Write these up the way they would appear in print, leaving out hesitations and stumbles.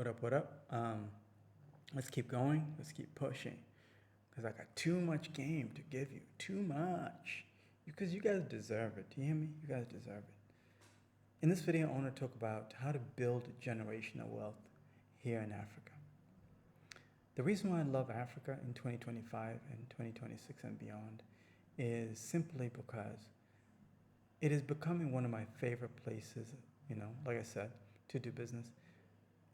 What up, what up? Let's keep going. Let's keep pushing. Because I got too much game to give you. Too much. Because you guys deserve it. Do you hear me? You guys deserve it. In this video, I want to talk about how to build generational wealth here in Africa. The reason why I love Africa in 2025 and 2026 and beyond is simply because it is becoming one of my favorite places, like I said, to do business.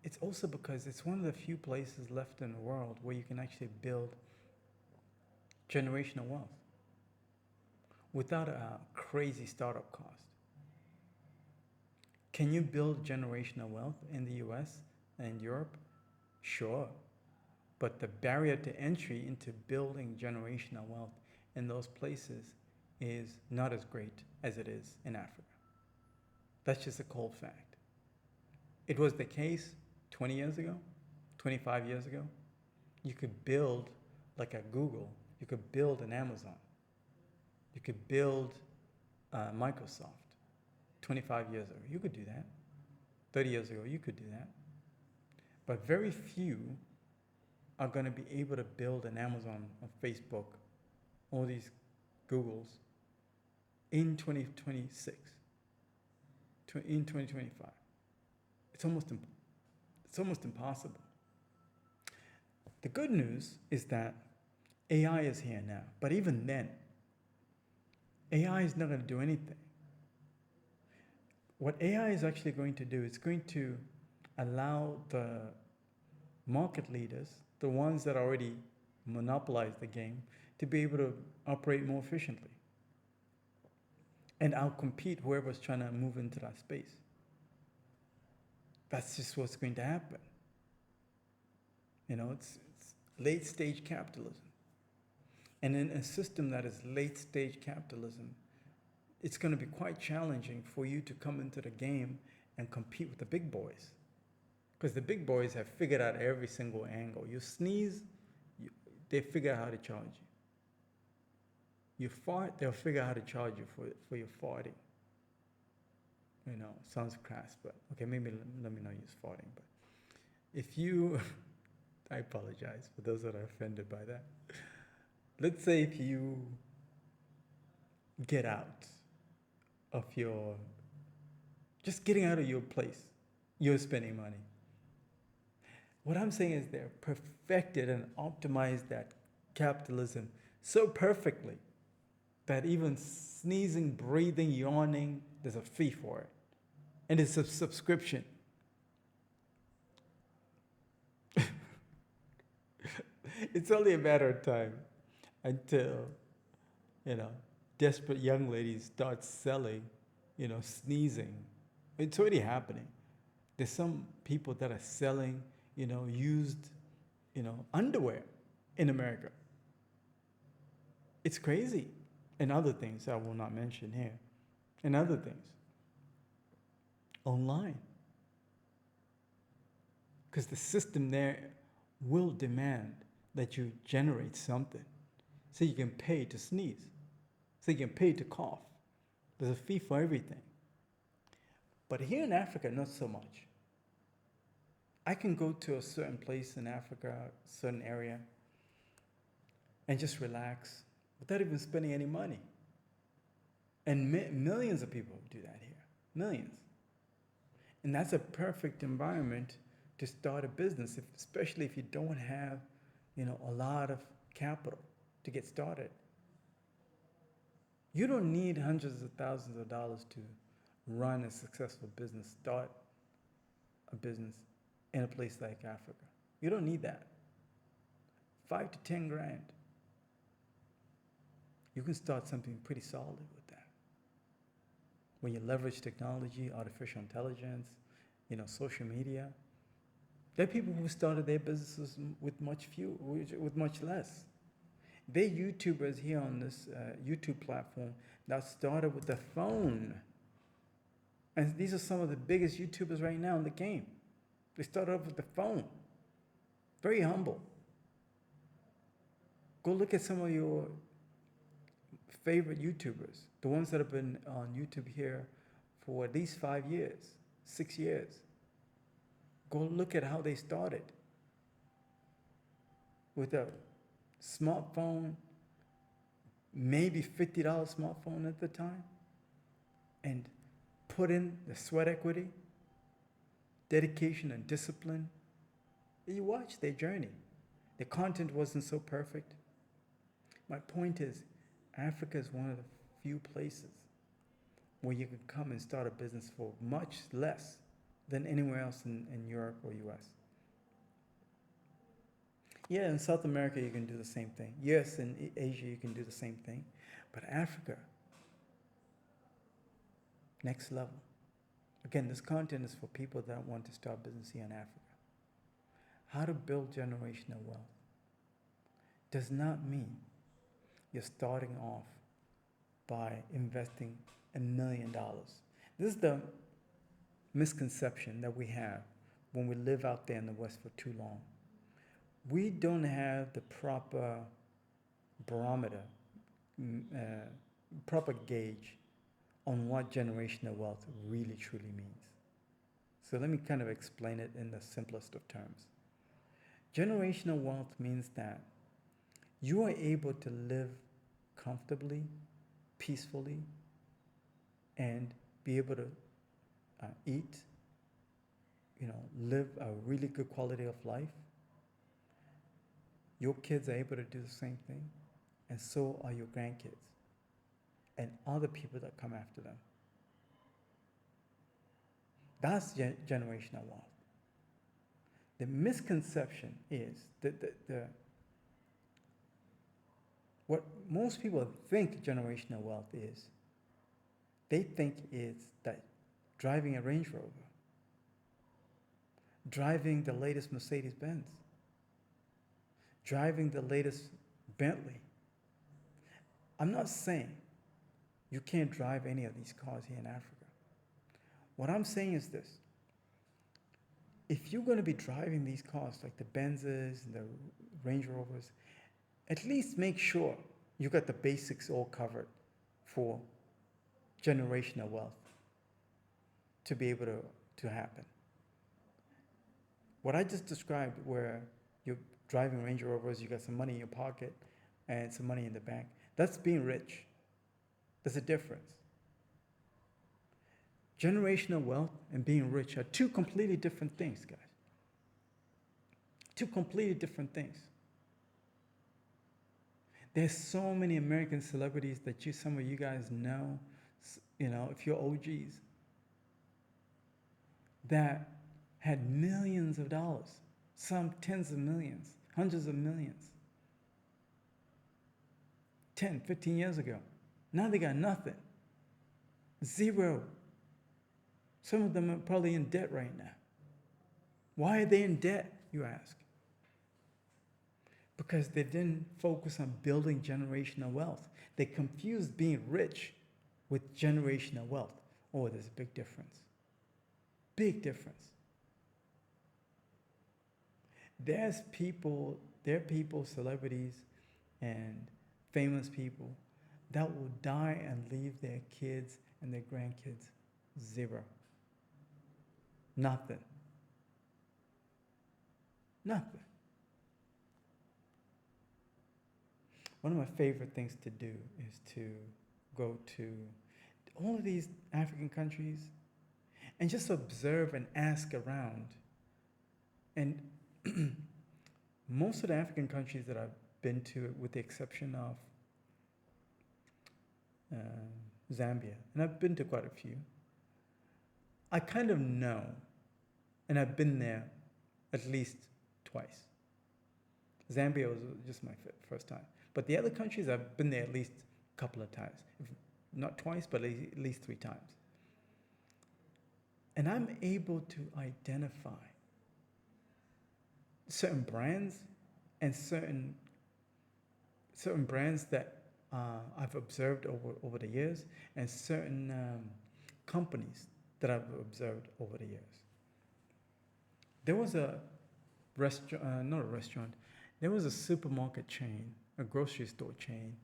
It's also because it's one of the few places left in the world where you can actually build generational wealth without a crazy startup cost. Can you build generational wealth in the US and Europe? Sure. But the barrier to entry into building generational wealth in those places is not as great as it is in Africa. That's just a cold fact. It was the case 20 years ago, 25 years ago. You could build like a Google, you could build an Amazon, you could build Microsoft 25 years ago. You could do that. 30 years ago, you could do that. But very few are going to be able to build an Amazon or Facebook, all these Googles in 2026, in 2025. It's almost impossible. The good news is that AI is here now, but even then, AI is not going to do anything. What AI is actually going to do is going to allow the market leaders, the ones that already monopolize the game, to be able to operate more efficiently and outcompete whoever's trying to move into that space. That's just what's going to happen. It's late stage capitalism. And in a system that is late stage capitalism, it's going to be quite challenging for you to come into the game and compete with the big boys. Because the big boys have figured out every single angle. You sneeze, they figure out how to charge you. You fart, they'll figure out how to charge you for your farting. Sounds crass, but okay, maybe let me not use farting. But if you, I apologize for those that are offended by that. Let's say if you get out of just getting out of your place, you're spending money. What I'm saying is they're perfected and optimized that capitalism so perfectly that even sneezing, breathing, yawning, there's a fee for it. And it's a subscription. It's only a matter of time until, desperate young ladies start selling, sneezing. It's already happening. There's some people that are selling, used, underwear in America. It's crazy. And other things I will not mention here. And other things. Online. Because the system there will demand that you generate something. So you can pay to sneeze. So you can pay to cough. There's a fee for everything. But here in Africa, not so much. I can go to a certain place in Africa, a certain area, and just relax without even spending any money. And millions of people do that here. Millions. And that's a perfect environment to start a business, especially if you don't have, a lot of capital to get started. You don't need hundreds of thousands of dollars to run a successful business, start a business in a place like Africa. You don't need that. 5 to 10 grand. You can start something pretty solid with that. When you leverage technology, artificial intelligence, social media. There are people who started their businesses with much less. There are YouTubers here on this YouTube platform that started with the phone. And these are some of the biggest YouTubers right now in the game. They started off with the phone. Very humble. Go look at some of your favorite YouTubers, the ones that have been on YouTube here for at least 5 years, 6 years. Go look at how they started with a smartphone, maybe $50 smartphone at the time, and put in the sweat equity, dedication, and discipline. You watch their journey. The content wasn't so perfect. My point is, Africa is one of the few places where you can come and start a business for much less than anywhere else in Europe or US. Yeah, in South America you can do the same thing. Yes, in Asia you can do the same thing. But Africa, next level. Again, this content is for people that want to start business here in Africa. How to build generational wealth does not mean you're starting off by investing $1 million. This is the misconception that we have when we live out there in the West for too long. We don't have the proper barometer, proper gauge on what generational wealth really truly means. So let me kind of explain it in the simplest of terms. Generational wealth means that you are able to live comfortably, peacefully, and be able to eat, live a really good quality of life. Your kids are able to do the same thing, and so are your grandkids and other people that come after them. That's generational wealth. The misconception is that what most people think generational wealth is, they think it's that driving a Range Rover, driving the latest Mercedes-Benz, driving the latest Bentley. I'm not saying you can't drive any of these cars here in Africa. What I'm saying is this. If you're going to be driving these cars like the Benzes and the Range Rovers, at least make sure you got the basics all covered for generational wealth to be able to happen. What I just described, where you're driving Range Rovers, you got some money in your pocket and some money in the bank, that's being rich. There's a difference. Generational wealth and being rich are two completely different things, guys. Two completely different things. There's so many American celebrities that some of you guys know, if you're OGs, that had millions of dollars, some tens of millions, hundreds of millions, 10, 15 years ago. Now they got nothing. Zero. Some of them are probably in debt right now. Why are they in debt, you ask? Because they didn't focus on building generational wealth. They confused being rich with generational wealth. Oh, there's a big difference. Big difference. There are people, celebrities, and famous people that will die and leave their kids and their grandkids zero. Nothing. Nothing. One of my favorite things to do is to go to all of these African countries and just observe and ask around. And most of the African countries that I've been to, with the exception of Zambia, and I've been to quite a few, I kind of know, and I've been there at least twice. Zambia was just my first time. But the other countries, I've been there at least a couple of times. If not twice, but at least 3 times. And I'm able to identify certain brands and certain brands that I've observed over the years, and certain companies that I've observed over the years. There was a not a restaurant, there was a supermarket chain, a grocery store chain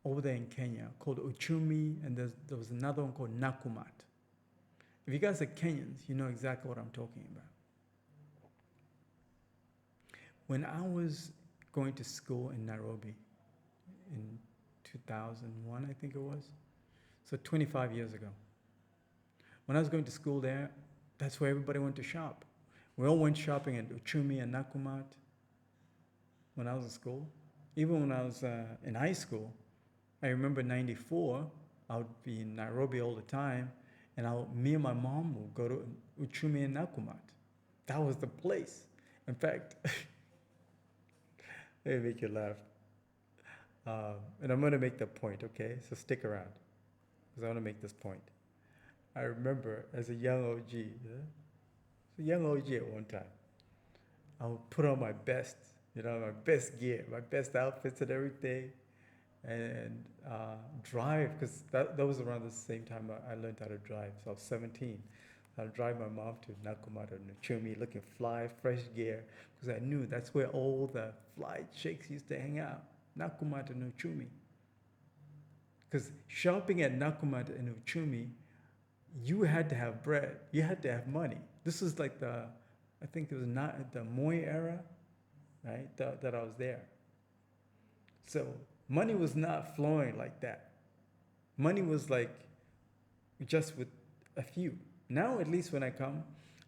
over there in Kenya called Uchumi, and there was another one called Nakumat. If you guys are Kenyans, you know exactly what I'm talking about. When I was going to school in Nairobi in 2001, I think it was, so 25 years ago, when I was going to school there, that's where everybody went to shop. We all went shopping at Uchumi and Nakumat when I was in school. Even when I was in high school, I remember '94, I would be in Nairobi all the time, and me and my mom would go to Uchumi and Nakumat. That was the place. In fact, let me make you laugh. And I'm going to make the point, okay? So stick around, because I want to make this point. I remember as a young OG, at one time, I would put on my best, my best gear, my best outfits and everything, and drive, because that was around the same time I learned how to drive. So I was 17. I'd drive my mom to Nakumatt and Uchumi looking fly, fresh gear, because I knew that's where all the fly chicks used to hang out, Nakumatt and Uchumi. Because shopping at Nakumatt and Uchumi, you had to have bread, you had to have money. This was like I think it was not the Moi era, right, that I was there. So money was not flowing like that. Money was like just with a few. Now, at least when I come,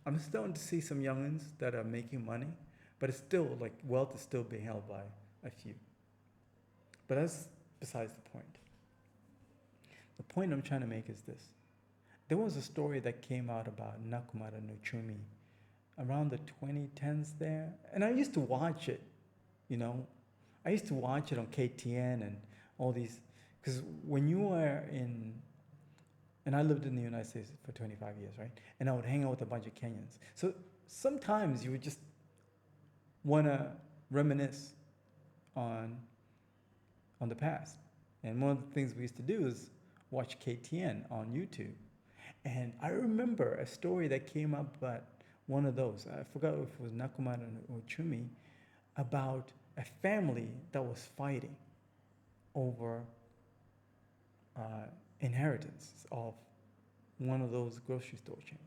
I'm starting to see some youngins that are making money, but it's still like wealth is still being held by a few. But that's besides the point. The point I'm trying to make is this. There was a story that came out about Nakumatt and Uchumi around the 2010s there, and I used to watch it, I used to watch it on KTN and all these, because when you are and I lived in the United States for 25 years, right? And I would hang out with a bunch of Kenyans. So sometimes you would just want to reminisce on the past. And one of the things we used to do is watch KTN on YouTube. And I remember a story that came up at one of those. I forgot if it was Nakumatt or Uchumi, about a family that was fighting over inheritance of one of those grocery store chains.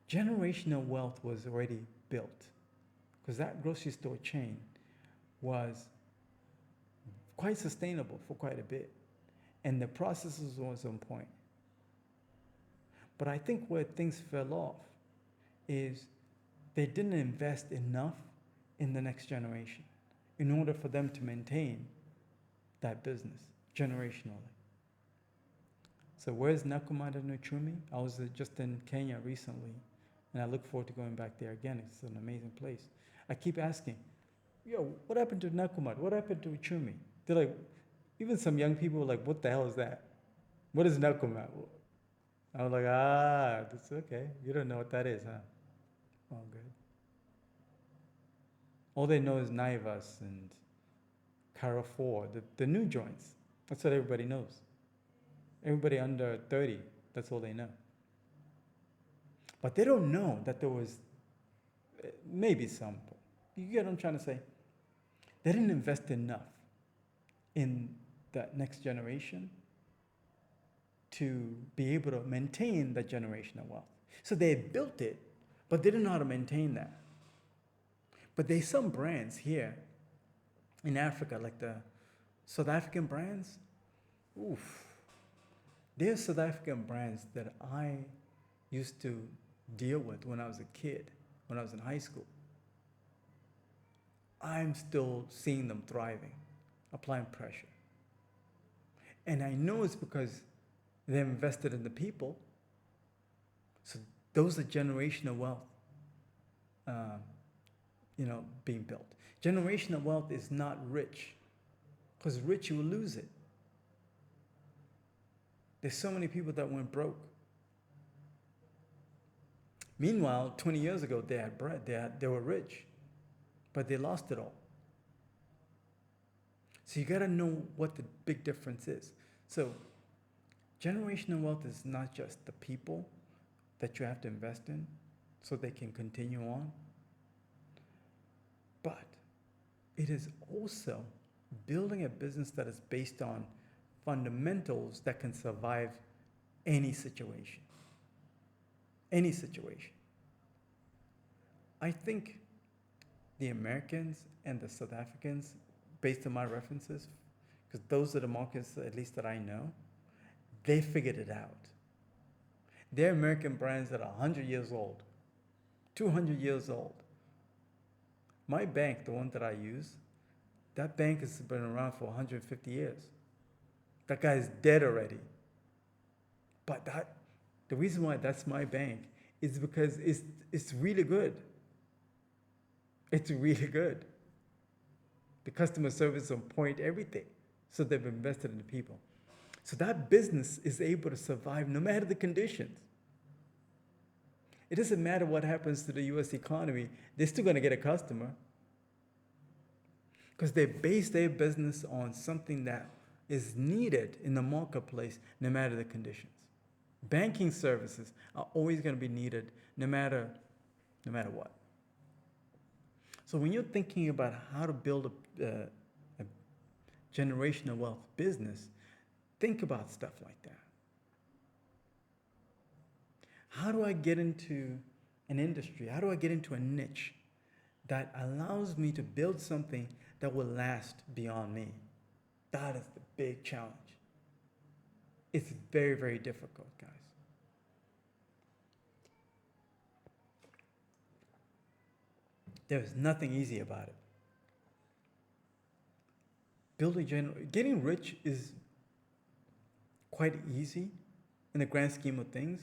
Generational wealth was already built because that grocery store chain was quite sustainable for quite a bit, and the processes was on point. But I think where things fell off is they didn't invest enough in the next generation in order for them to maintain that business generationally. So where's Nakumatt and Uchumi? I was just in Kenya recently, and I look forward to going back there again. It's an amazing place. I keep asking, what happened to Nakumatt? What happened to Uchumi? They're like, even some young people are like, what the hell is that? What is Nakumatt? I was like, that's okay. You don't know what that is, huh? All good. All they know is Naivas and Carrefour, the new joints. That's what everybody knows. Everybody under 30, that's all they know. But they don't know that there was, maybe some, you get what I'm trying to say? They didn't invest enough in that next generation to be able to maintain that generational wealth. So they built it, but they didn't know how to maintain that. But there's some brands here in Africa, like the South African brands. There's South African brands that I used to deal with when I was a kid, when I was in high school. I'm still seeing them thriving, applying pressure. And I know it's because they're invested in the people. So those are generational wealth, being built. Generational wealth is not rich, because rich, you will lose it. There's so many people that went broke. Meanwhile, 20 years ago, they had bread, they were rich, but they lost it all. So you got to know what the big difference is. So generational wealth is not just the people that you have to invest in so they can continue on, but it is also building a business that is based on fundamentals that can survive any situation. Any situation. I think the Americans and the South Africans, based on my references, because those are the markets at least that I know, they figured it out. They're American brands that are 100 years old, 200 years old. My bank, the one that I use, that bank has been around for 150 years. That guy is dead already. But the reason why that's my bank is because it's really good. It's really good. The customer service is on point, everything. So they've invested in the people. So that business is able to survive no matter the conditions. It doesn't matter what happens to the US economy, they're still going to get a customer. Because they base their business on something that is needed in the marketplace no matter the conditions. Banking services are always going to be needed no matter what. So when you're thinking about how to build a generational wealth business, think about stuff like that. How do I get into an industry? How do I get into a niche that allows me to build something that will last beyond me? That is the big challenge. It's very, very difficult, guys. There's nothing easy about it. Getting rich is quite easy in the grand scheme of things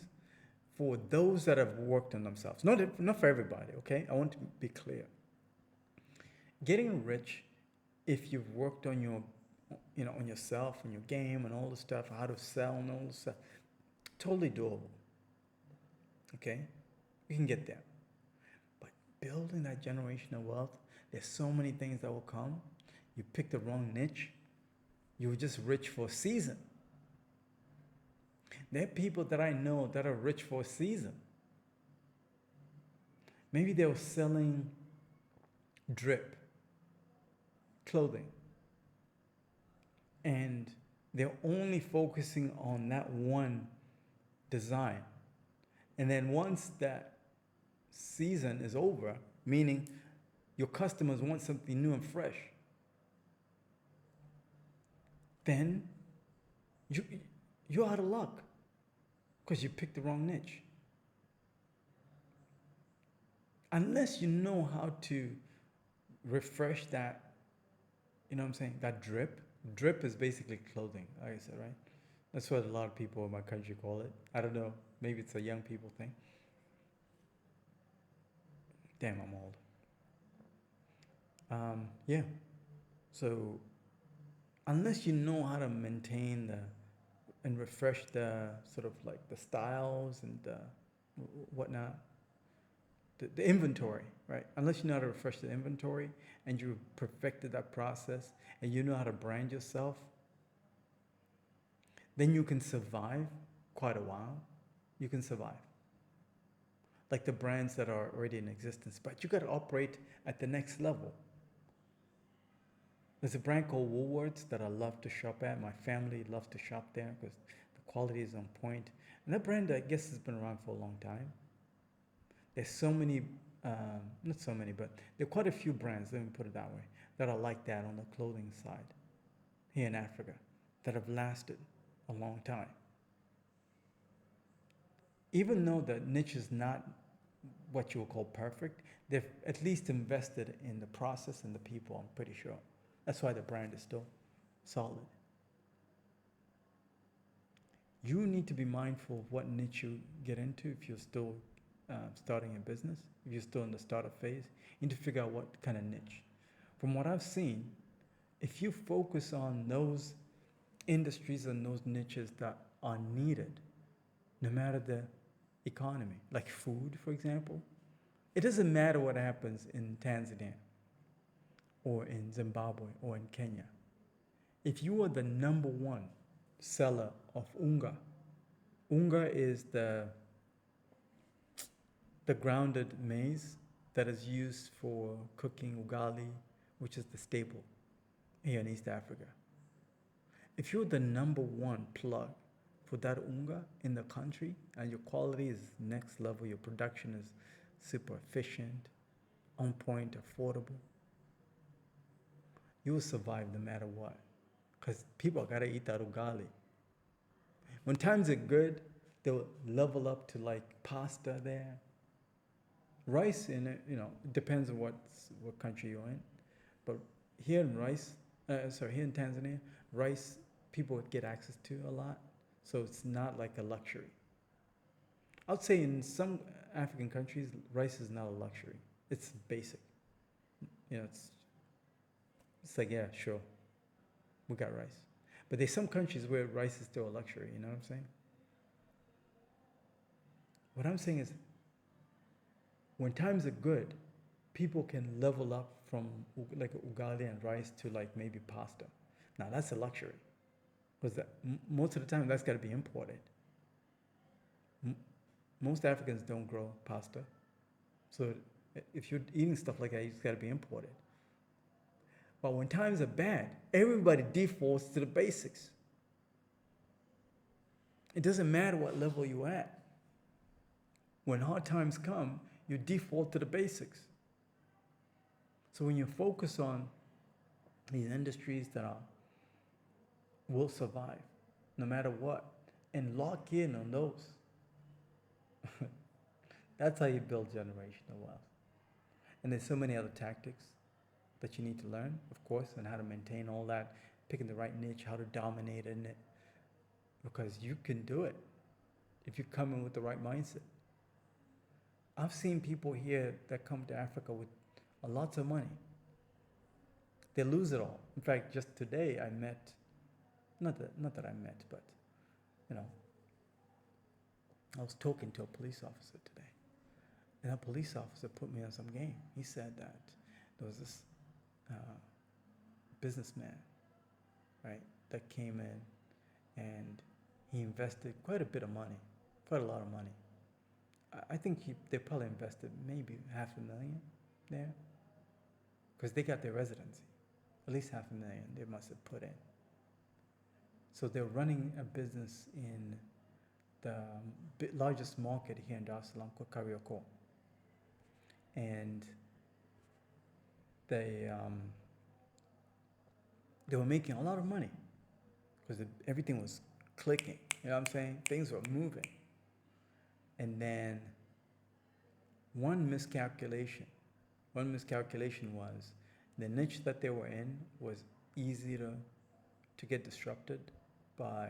for those that have worked on themselves. Not for everybody, okay? I want to be clear. Getting rich, if you've worked on on yourself and your game and all the stuff, how to sell and all the stuff, totally doable. Okay? You can get there. But building that generational wealth, there's so many things that will come. You pick the wrong niche, you were just rich for a season. There are people that I know that are rich for a season. Maybe they were selling drip clothing, and they're only focusing on that one design. And then once that season is over, meaning your customers want something new and fresh, then you're out of luck because you picked the wrong niche. Unless you know how to refresh that, that drip. Drip is basically clothing, like I said, right? That's what a lot of people in my country call it. I don't know, maybe it's a young people thing. Damn, I'm old. Yeah. So unless you know how to maintain and refresh the sort of like the styles and whatnot, the inventory, right? Unless you know how to refresh the inventory and you perfected that process and you know how to brand yourself, then you can survive quite a while. You can survive. Like the brands that are already in existence, but you got to operate at the next level. There's a brand called Woolworths that I love to shop at. My family loves to shop there because the quality is on point. And that brand, I guess, has been around for a long time. There's so many, not so many, but there are quite a few brands, let me put it that way, that are like that on the clothing side here in Africa that have lasted a long time. Even though the niche is not what you would call perfect, they've at least invested in the process and the people, I'm pretty sure. That's why the brand is still solid. You need to be mindful of what niche you get into if you're still starting a business, if you're still in the startup phase. You need to figure out what kind of niche. From what I've seen, if you focus on those industries and those niches that are needed, no matter the economy, like food, for example, it doesn't matter what happens in Tanzania or in Zimbabwe or in Kenya. If you are the number one seller of unga, unga is the grounded maize that is used for cooking ugali, which is the staple here in East Africa. If you're the number one plug for that unga in the country and your quality is next level, your production is super efficient, on point, affordable, you will survive no matter what. Because people gotta eat that ugali. When times are good, they'll level up to like pasta there. Rice in it, it depends on what country you're in. But here in here in Tanzania, rice people would get access to a lot. So it's not like a luxury. I would say in some African countries, rice is not a luxury. It's basic. It's like, yeah, sure, we got rice. But there's some countries where rice is still a luxury, you know what I'm saying? What I'm saying is, when times are good, people can level up from like ugali and rice to like maybe pasta. Now that's a luxury, because most of the time that's got to be imported. Most Africans don't grow pasta, so if you're eating stuff like that, it's got to be imported. But when times are bad, everybody defaults to the basics. It doesn't matter what level you're at. When hard times come, you default to the basics. So when you focus on these industries that will survive no matter what, and lock in on those, that's how you build generational wealth. And there's so many other tactics that you need to learn, of course, and how to maintain all that, picking the right niche, how to dominate in it, because you can do it if you come in with the right mindset. I've seen people here that come to Africa with lots of money. They lose it all. In fact, just today I met, not that I met, but I was talking to a police officer today, and a police officer put me on some game. He said that there was this businessman, right, that came in and he invested quite a bit of money, quite a lot of money. I think they probably invested maybe $500,000 there, because they got their residency. At least $500,000 they must have put in. So they're running a business in the largest market here in Dar es Salaam called Karioko. And they were making a lot of money because everything was clicking. You know what I'm saying? Things were moving. And then one miscalculation was the niche that they were in was easy to get disrupted by,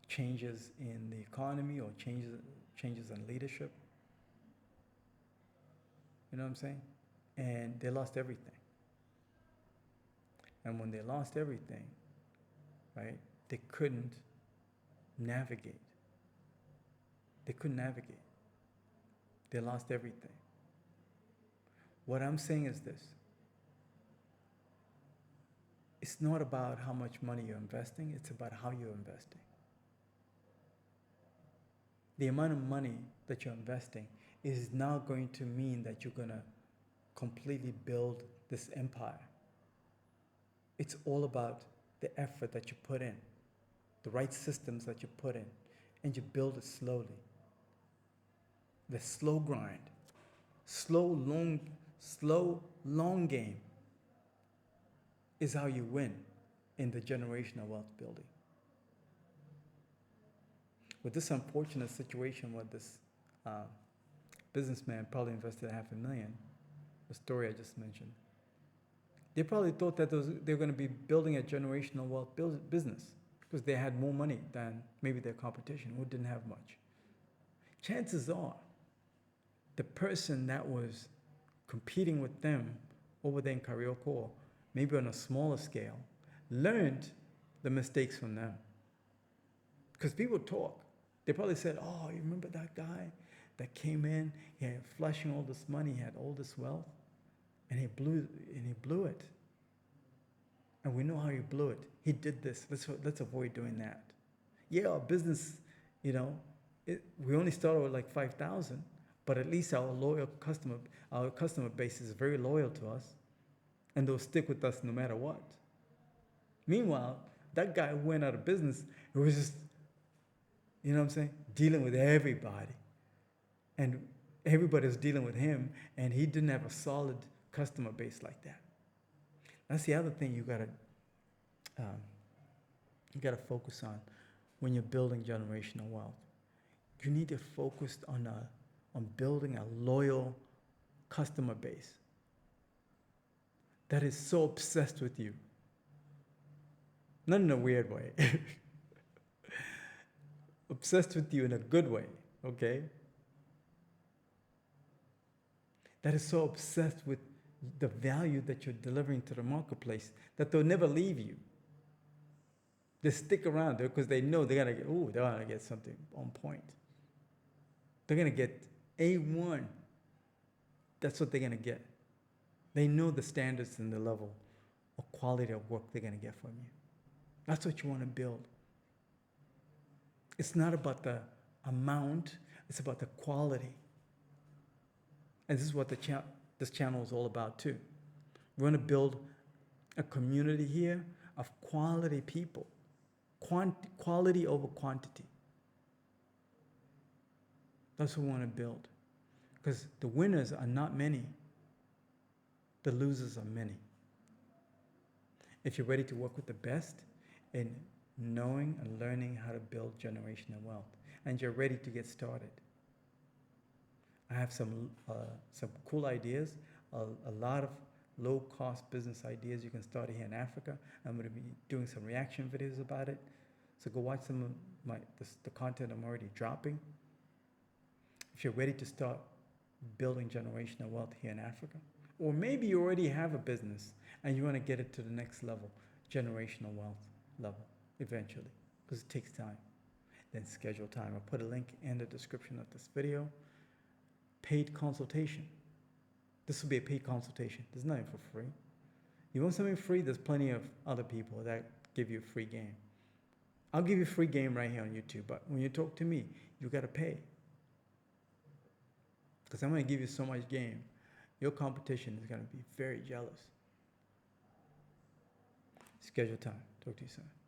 changes in the economy or changes in leadership. You know what I'm saying? And they lost everything. And when they lost everything, right, they couldn't navigate. They lost everything. What I'm saying is this. It's not about how much money you're investing, it's about how you're investing. The amount of money that you're investing is not going to mean that you're going to completely build this empire. It's all about the effort that you put in, the right systems that you put in, and you build it slowly. The slow grind, slow, long game is how you win in the generational wealth building. With this unfortunate situation where this businessman probably invested $500,000, the story I just mentioned, they probably thought that they were going to be building a generational wealth business because they had more money than maybe their competition, who didn't have much. Chances are, the person that was competing with them over there in Karioko, maybe on a smaller scale, learned the mistakes from them. Because people talk. They probably said, oh, you remember that guy that came in, he had flashing all this money, he had all this wealth, and he blew it. And we know how he blew it. He did this. Let's avoid doing that. Yeah, our business, we only started with like 5,000, but at least our customer base is very loyal to us, and they'll stick with us no matter what. Meanwhile, that guy who went out of business, it was just, dealing with everybody. And everybody's dealing with him, and he didn't have a solid customer base like that. That's the other thing um, you gotta focus on when you're building generational wealth. You need to focus on building a loyal customer base that is so obsessed with you. Not in a weird way. Obsessed with you in a good way, okay? That is so obsessed with the value that you're delivering to the marketplace that they'll never leave you. They stick around there because they know they're gonna get something on point. They're gonna get A1. That's what they're gonna get. They know the standards and the level of quality of work they're gonna get from you. That's what you want to build. It's not about the amount, it's about the quality. And this is what this channel is all about too. We're going to build a community here of quality people. Quality over quantity. That's what we want to build. Because the winners are not many. The losers are many. If you're ready to work with the best in knowing and learning how to build generational wealth, and you're ready to get started, I have some cool ideas, a lot of low-cost business ideas you can start here in Africa. I'm going to be doing some reaction videos about it. So go watch some of the content I'm already dropping. If you're ready to start building generational wealth here in Africa, or maybe you already have a business and you want to get it to the next level, generational wealth level, eventually, because it takes time, then schedule time. I'll put a link in the description of this video. Paid consultation. This will be a paid consultation. There's nothing for free. You want something free? There's plenty of other people that give you a free game. I'll give you a free game right here on YouTube, but when you talk to me, you got to pay. Because I'm going to give you so much game, your competition is going to be very jealous. Schedule time. Talk to you soon.